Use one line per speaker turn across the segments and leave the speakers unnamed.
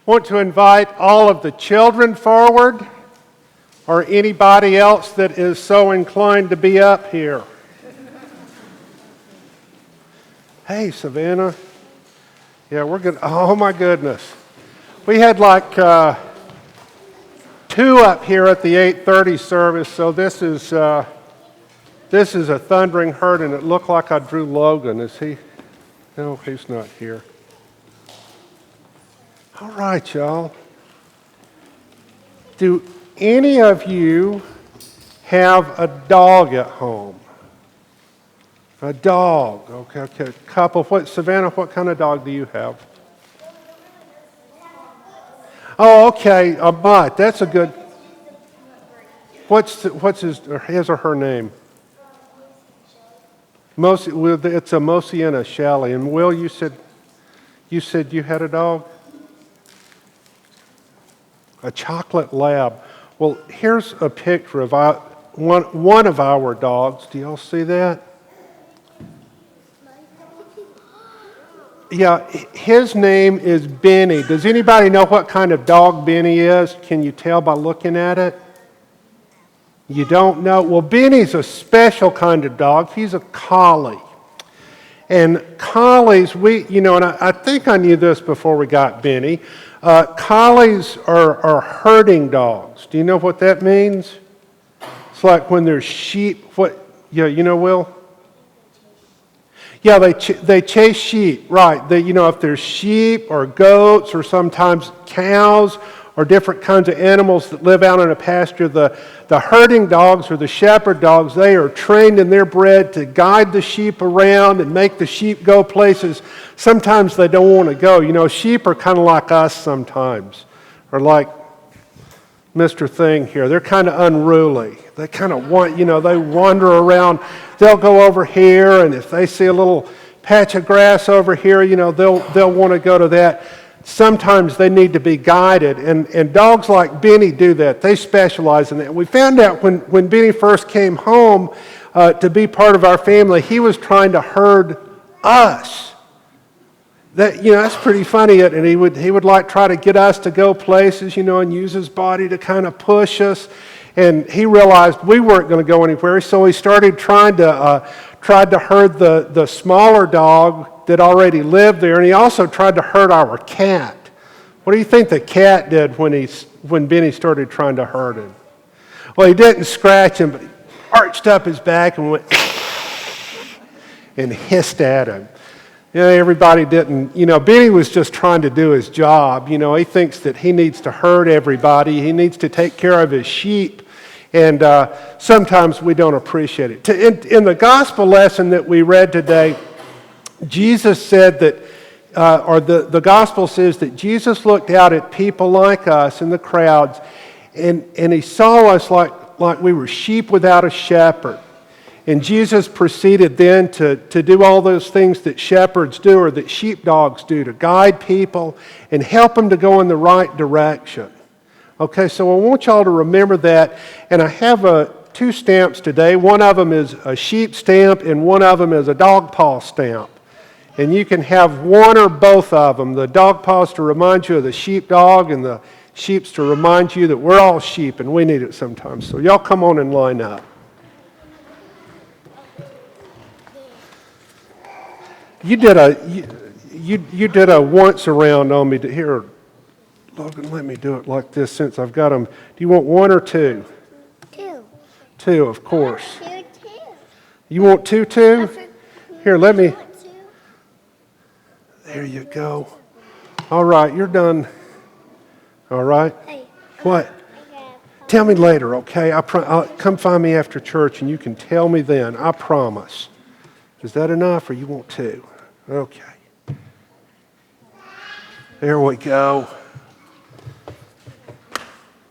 Want to invite all of the children forward, or anybody else that is so inclined to be up here. Hey, Savannah. Yeah, we're good. Oh, my goodness. We had like 2 up here at the 8:30 service, so this is a thundering herd, and it looked like I drew Logan. Is he? No, he's not here. All right, y'all. Do any of you have a dog at home? A dog. Okay. Couple. Savannah, what kind of dog do you have? Oh, okay. A mutt. That's a good. What's his or her name? It's a Mosi and a Shally. And Will, you said you had a dog? A chocolate lab. Well, here's a picture of one of our dogs. Do y'all see that? Yeah, his name is Benny. Does anybody know what kind of dog Benny is? Can you tell by looking at it? You don't know? Well, Benny's a special kind of dog. He's a collie. And collies, and I think I knew this before we got Benny. Collies are herding dogs. Do you know what that means? It's like when there's sheep. Will? Yeah, they chase sheep, right? If there's sheep or goats or sometimes cows or different kinds of animals that live out in a pasture, the herding dogs or the shepherd dogs, they are trained and they're bred to guide the sheep around and make the sheep go places sometimes they don't want to go. Sheep are kind of like us sometimes, or like Mr. Thing here. They're kind of unruly. They kind of they wander around. They'll go over here, and if they see a little patch of grass over here, they'll want to go to that. Sometimes they need to be guided, and dogs like Benny do that. They specialize in that. We found out when Benny first came home to be part of our family, he was trying to herd us. That's pretty funny, and he would like try to get us to go places, and use his body to kind of push us. And he realized we weren't going to go anywhere, so he started tried to herd the smaller dog that already lived there, and he also tried to herd our cat. What do you think the cat did when Benny started trying to herd him? Well, he didn't scratch him, but he arched up his back and went and hissed at him. Everybody didn't, Benny was just trying to do his job. He thinks that he needs to herd everybody. He needs to take care of his sheep. And sometimes we don't appreciate it. In the gospel lesson that we read today, Jesus said that, the gospel says that Jesus looked out at people like us in the crowds, and he saw us like we were sheep without a shepherd. And Jesus proceeded then to do all those things that shepherds do or that sheepdogs do, to guide people and help them to go in the right direction. Okay, so I want y'all to remember that. And I have 2 stamps today. One of them is a sheep stamp and one of them is a dog paw stamp. And you can have one or both of them. The dog paws to remind you of the sheepdog, and the sheep's to remind you that we're all sheep and we need it sometimes. So y'all come on and line up. You did a once around on me. Here, Logan, let me do it like this since I've got them. Do you want 1 or 2?
2.
2, of course.
I want 2.
You want 2 too? Here, let me. There you go. All right, you're done. All right.
Hey,
What? Tell me later, okay? I'll come find me after church and you can tell me then. I promise. Is that enough or you want 2? Okay. There we go.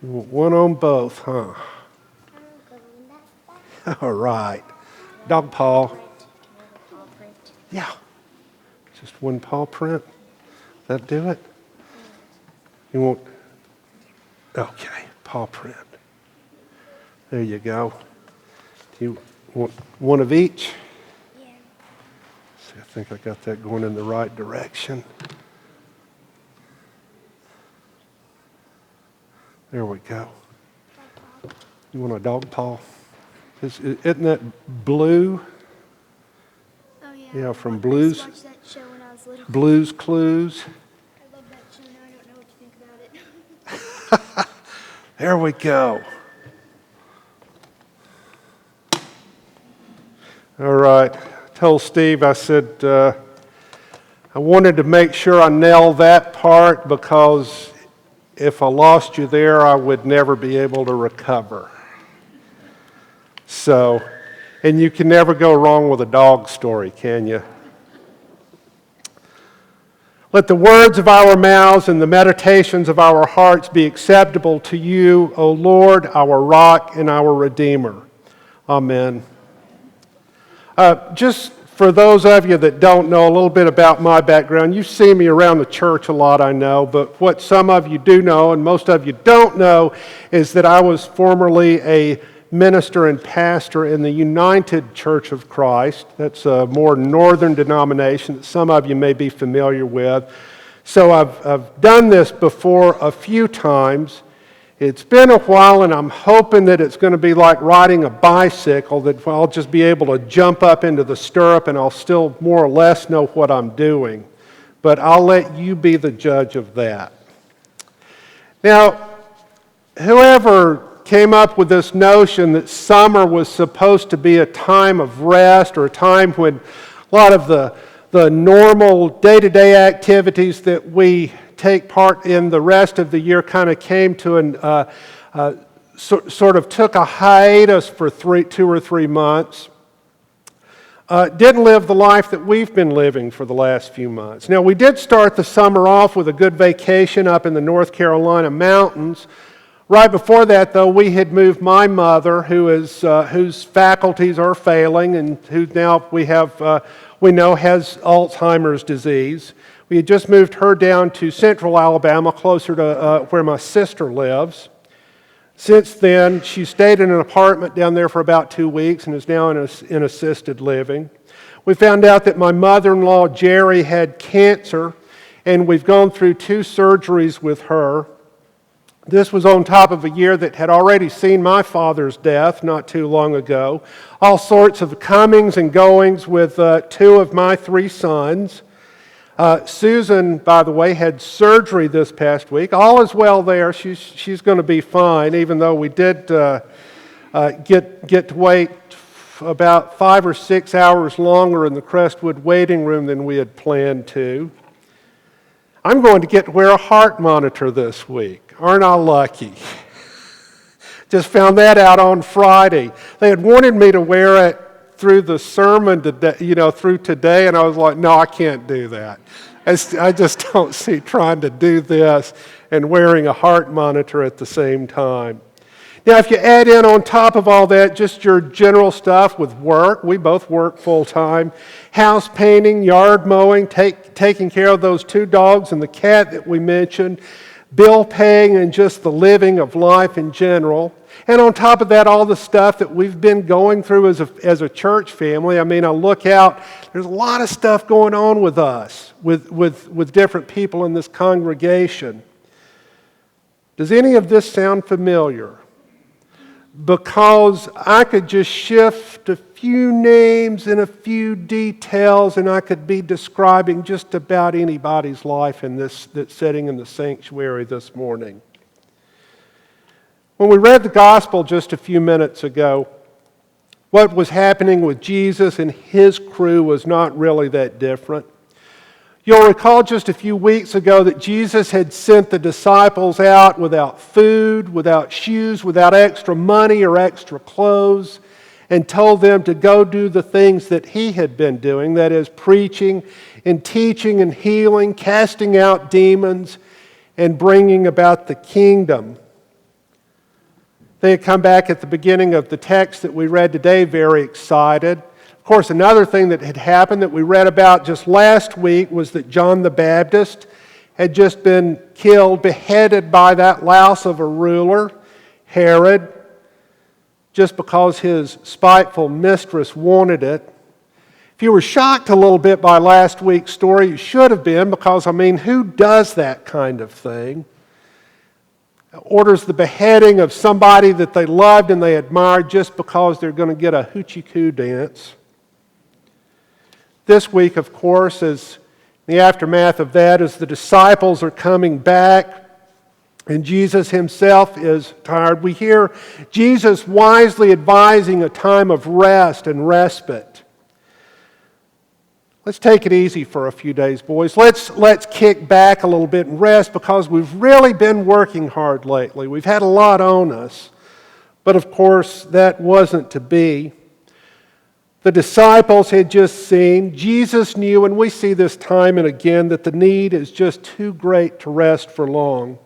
You want 1 on both, huh? All right. Dog paw. Yeah. Just 1 paw print. That do it? You want... Okay, paw print. There you go. Do you want 1 of each?
yeah.
I think I got that going in the right direction. There we go. You want a dog paw? Isn't that Blue?
Oh, yeah.
Yeah, from
I used to watch that show when I was little.
Blue's Clues.
I love that show now. I don't know what to think about it.
There we go. All right. I told Steve, I said, I wanted to make sure I nailed that part because if I lost you there, I would never be able to recover. So, and you can never go wrong with a dog story, can you? Let the words of our mouths and the meditations of our hearts be acceptable to you, O Lord, our rock and our Redeemer. Amen. Just for those of you that don't know a little bit about my background, you see me around the church a lot, I know, but what some of you do know and most of you don't know is that I was formerly a minister and pastor in the United Church of Christ. That's a more northern denomination that some of you may be familiar with. So I've done this before a few times. It's been a while, and I'm hoping that it's going to be like riding a bicycle, that I'll just be able to jump up into the stirrup and I'll still more or less know what I'm doing. But I'll let you be the judge of that. Now, whoever came up with this notion that summer was supposed to be a time of rest or a time when a lot of the normal day-to-day activities that we take part in the rest of the year kind of came to an sort of took a hiatus for 2 or 3 months. Didn't live the life that we've been living for the last few months. Now, we did start the summer off with a good vacation up in the North Carolina mountains. Right before that, though, we had moved my mother, whose faculties are failing and who now we know has Alzheimer's disease. We had just moved her down to central Alabama, closer to where my sister lives. Since then, she stayed in an apartment down there for about 2 weeks and is now in assisted living. We found out that my mother-in-law, Jerry, had cancer, and we've gone through 2 surgeries with her. This was on top of a year that had already seen my father's death not too long ago. All sorts of comings and goings with 2 of my 3 sons. Susan, by the way, had surgery this past week. All is well there. She's going to be fine, even though we did get to wait about 5 or 6 hours longer in the Crestwood waiting room than we had planned to. I'm going to get to wear a heart monitor this week. Aren't I lucky? Just found that out on Friday. They had wanted me to wear it through the sermon today, through today, and I was like, no, I can't do that. I just don't see trying to do this and wearing a heart monitor at the same time. Now, if you add in on top of all that, just your general stuff with work, we both work full-time, house painting, yard mowing, taking care of those 2 dogs and the cat that we mentioned, bill paying, and just the living of life in general. And on top of that, all the stuff that we've been going through as a church family. I mean, I look out, there's a lot of stuff going on with us, with different people in this congregation. Does any of this sound familiar? Because I could just shift a few names and a few details, and I could be describing just about anybody's life that's sitting in the sanctuary this morning. When we read the gospel just a few minutes ago, what was happening with Jesus and his crew was not really that different. You'll recall just a few weeks ago that Jesus had sent the disciples out without food, without shoes, without extra money or extra clothes, and told them to go do the things that he had been doing, that is, preaching and teaching and healing, casting out demons, and bringing about the kingdom. They had come back at the beginning of the text that we read today very excited. Of course, another thing that had happened that we read about just last week was that John the Baptist had just been killed, beheaded by that louse of a ruler, Herod, just because his spiteful mistress wanted it. If you were shocked a little bit by last week's story, you should have been, because, who does that kind of thing? orders the beheading of somebody that they loved and they admired just because they're going to get a hoochie coo dance. This week, of course, as the aftermath of that, as the disciples are coming back and Jesus himself is tired, we hear Jesus wisely advising a time of rest and respite. Let's take it easy for a few days, boys. Let's kick back a little bit and rest because we've really been working hard lately. We've had a lot on us. But of course, that wasn't to be. The disciples had just seen, Jesus knew, and we see this time and again, that the need is just too great to rest for long.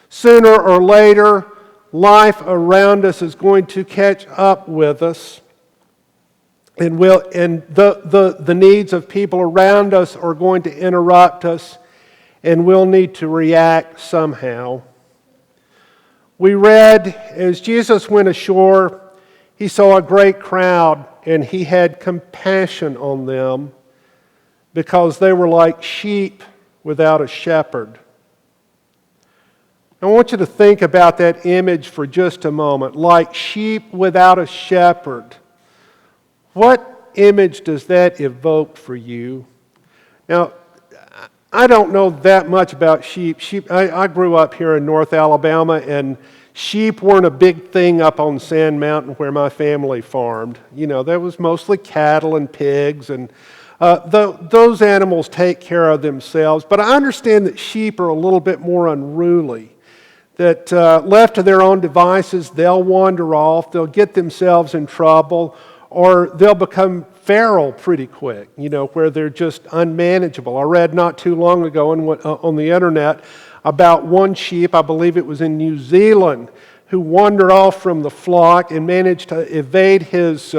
Sooner or later, life around us is going to catch up with us. And the needs of people around us are going to interrupt us, and we'll need to react somehow. We read, as Jesus went ashore, he saw a great crowd, and he had compassion on them because they were like sheep without a shepherd. I want you to think about that image for just a moment, like sheep without a shepherd. What image does that evoke for you? Now, I don't know that much about sheep. I grew up here in North Alabama, and sheep weren't a big thing up on Sand Mountain where my family farmed. You know, there was mostly cattle and pigs, and those animals take care of themselves. But I understand that sheep are a little bit more unruly, that left to their own devices, they'll wander off, they'll get themselves in trouble, or they'll become feral pretty quick, you know, where they're just unmanageable. I read not too long ago on the internet about one sheep, I believe it was in New Zealand, who wandered off from the flock and managed to evade his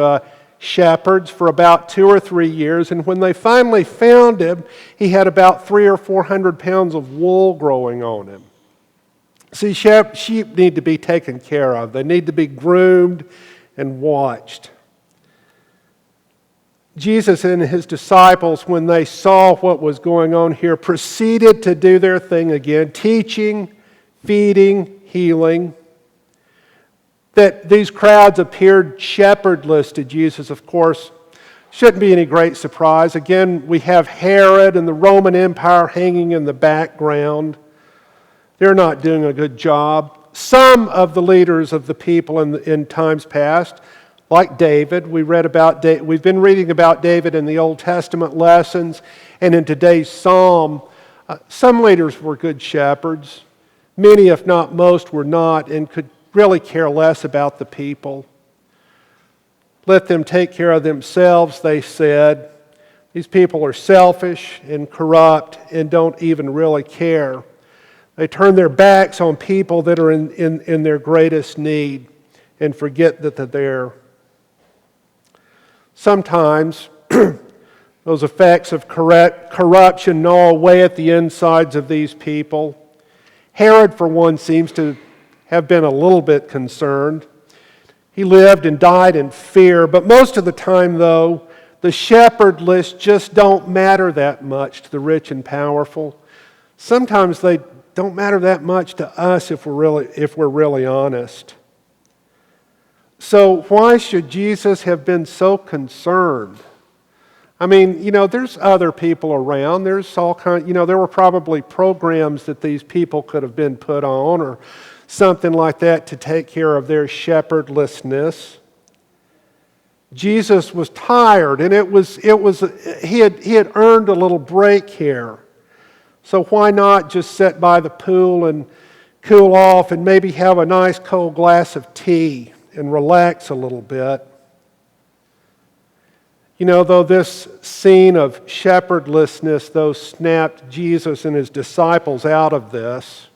shepherds for about 2 or 3 years. And when they finally found him, he had about 300 or 400 pounds of wool growing on him. See, sheep need to be taken care of. They need to be groomed and watched. Jesus and his disciples, when they saw what was going on here, proceeded to do their thing again, teaching, feeding, healing. That these crowds appeared shepherdless to Jesus, of course, shouldn't be any great surprise. Again, we have Herod and the Roman Empire hanging in the background. They're not doing a good job. Some of the leaders of the people in times past, like David, we've been reading about David in the Old Testament lessons, and in today's psalm, some leaders were good shepherds. Many, if not most, were not and could really care less about the people. Let them take care of themselves, they said. These people are selfish and corrupt and don't even really care. They turn their backs on people that are in their greatest need and forget that they're there. Sometimes those effects of corruption gnaw away at the insides of these people. Herod, for one, seems to have been a little bit concerned. He lived and died in fear, but most of the time, though, the shepherdless just don't matter that much to the rich and powerful. Sometimes they don't matter that much to us if we're really honest. So why should Jesus have been so concerned? I mean, you know, there's other people around. There's all kinds, you know, there were probably programs that these people could have been put on or something like that to take care of their shepherdlessness. Jesus was tired, and he had earned a little break here. So why not just sit by the pool and cool off and maybe have a nice cold glass of tea and relax a little bit? You know, though this scene of shepherdlessness, though, snapped Jesus and his disciples out of this,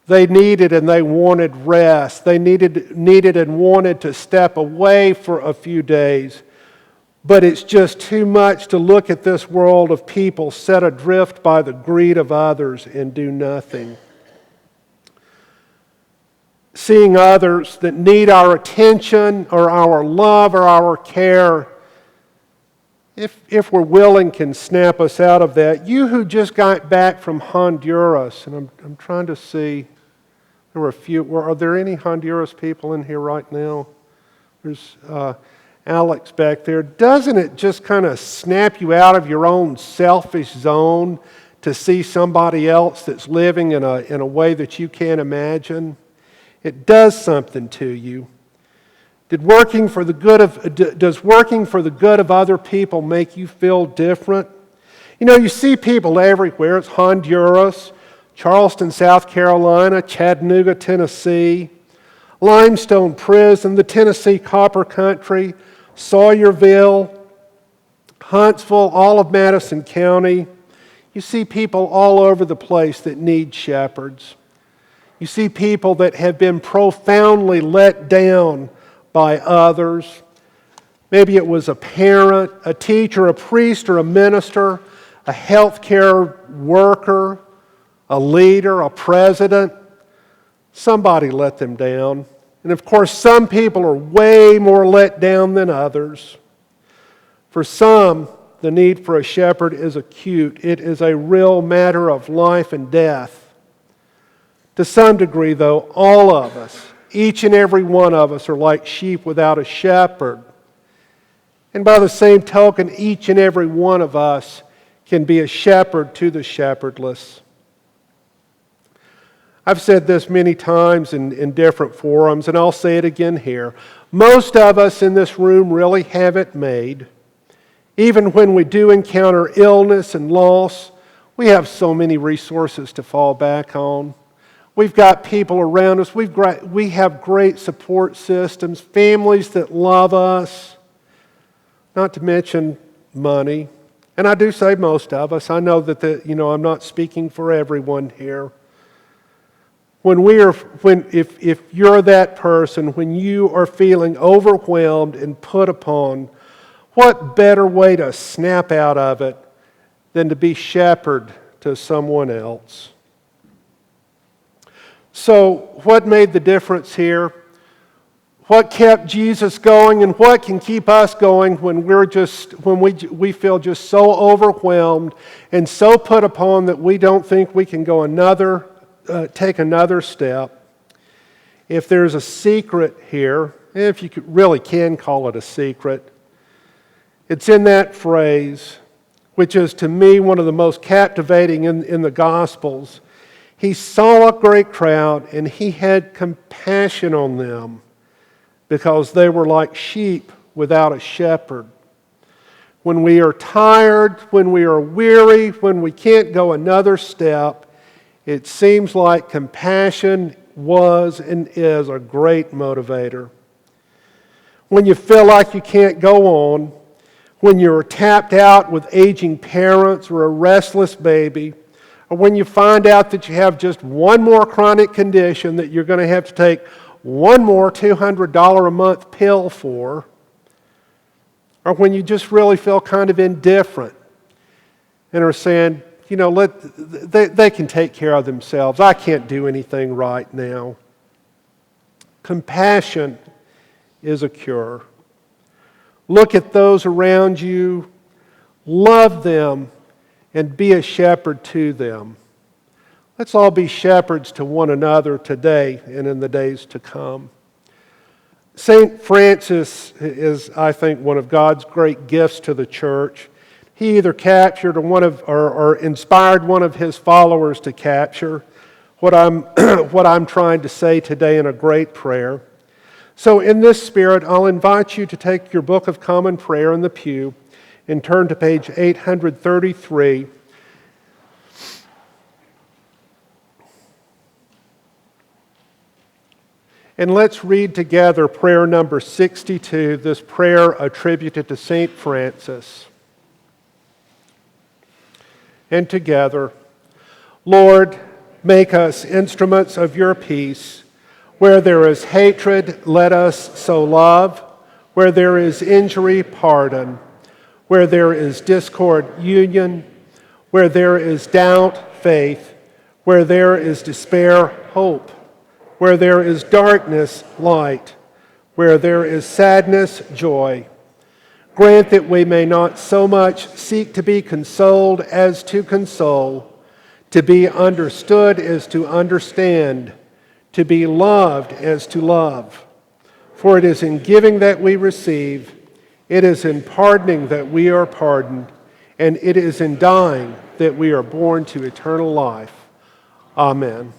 they needed and they wanted rest. They needed and wanted to step away for a few days. But it's just too much to look at this world of people set adrift by the greed of others and do nothing. Seeing others that need our attention or our love or our care, if we're willing, can snap us out of that. You who just got back from Honduras, and I'm trying to see, There were a few. Are there any Honduras people in here right now? There's Alex back there. Doesn't it just kind of snap you out of your own selfish zone to see somebody else that's living in a way that you can't imagine? It does something to you. Does working for the good of other people make you feel different? You know, you see people everywhere. It's Honduras, Charleston, South Carolina, Chattanooga, Tennessee, Limestone Prison, the Tennessee Copper Country, Sawyerville, Huntsville, all of Madison County. You see people all over the place that need shepherds. You see people that have been profoundly let down by others. Maybe it was a parent, a teacher, a priest, or a minister, a healthcare worker, a leader, a president. Somebody let them down. And of course, some people are way more let down than others. For some, the need for a shepherd is acute. It is a real matter of life and death. To some degree, though, all of us, each and every one of us, are like sheep without a shepherd. And by the same token, each and every one of us can be a shepherd to the shepherdless. I've said this many times in different forums, and I'll say it again here. Most of us in this room really have it made. Even when we do encounter illness and loss, we have so many resources to fall back on. We've got people around us. We have great support systems, families that love us, not to mention money. And I do say most of us. I know that I'm not speaking for everyone here. If you're that person, when you are feeling overwhelmed and put upon, what better way to snap out of it than to be shepherd to someone else? So, what made the difference here? What kept Jesus going, and what can keep us going when we feel just so overwhelmed and so put upon that we don't think we can go take another step? If there's a secret here, if you really can call it a secret, it's in that phrase, which is to me one of the most captivating in the Gospels. He saw a great crowd and he had compassion on them because they were like sheep without a shepherd. When we are tired, when we are weary, when we can't go another step, it seems like compassion was and is a great motivator. When you feel like you can't go on, when you're tapped out with aging parents or a restless baby, or when you find out that you have just one more chronic condition that you're going to have to take one more $200 a month pill for, or when you just really feel kind of indifferent and are saying, they can take care of themselves. I can't do anything right now. Compassion is a cure. Look at those around you, love them, and be a shepherd to them. Let's all be shepherds to one another today and in the days to come. St. Francis is, I think, one of God's great gifts to the church. He either captured or inspired one of his followers to capture what I'm trying to say today in a great prayer. So in this spirit, I'll invite you to take your Book of Common Prayer in the pew and turn to page 833. And let's read together prayer number 62, this prayer attributed to St. Francis. And together, Lord, make us instruments of your peace. Where there is hatred, let us so love. Where there is injury, pardon. Where there is discord, union. Where there is doubt, faith. Where there is despair, hope. Where there is darkness, light. Where there is sadness, joy. Grant that we may not so much seek to be consoled as to console, to be understood as to understand, to be loved as to love. For it is in giving that we receive, it is in pardoning that we are pardoned, and it is in dying that we are born to eternal life. Amen.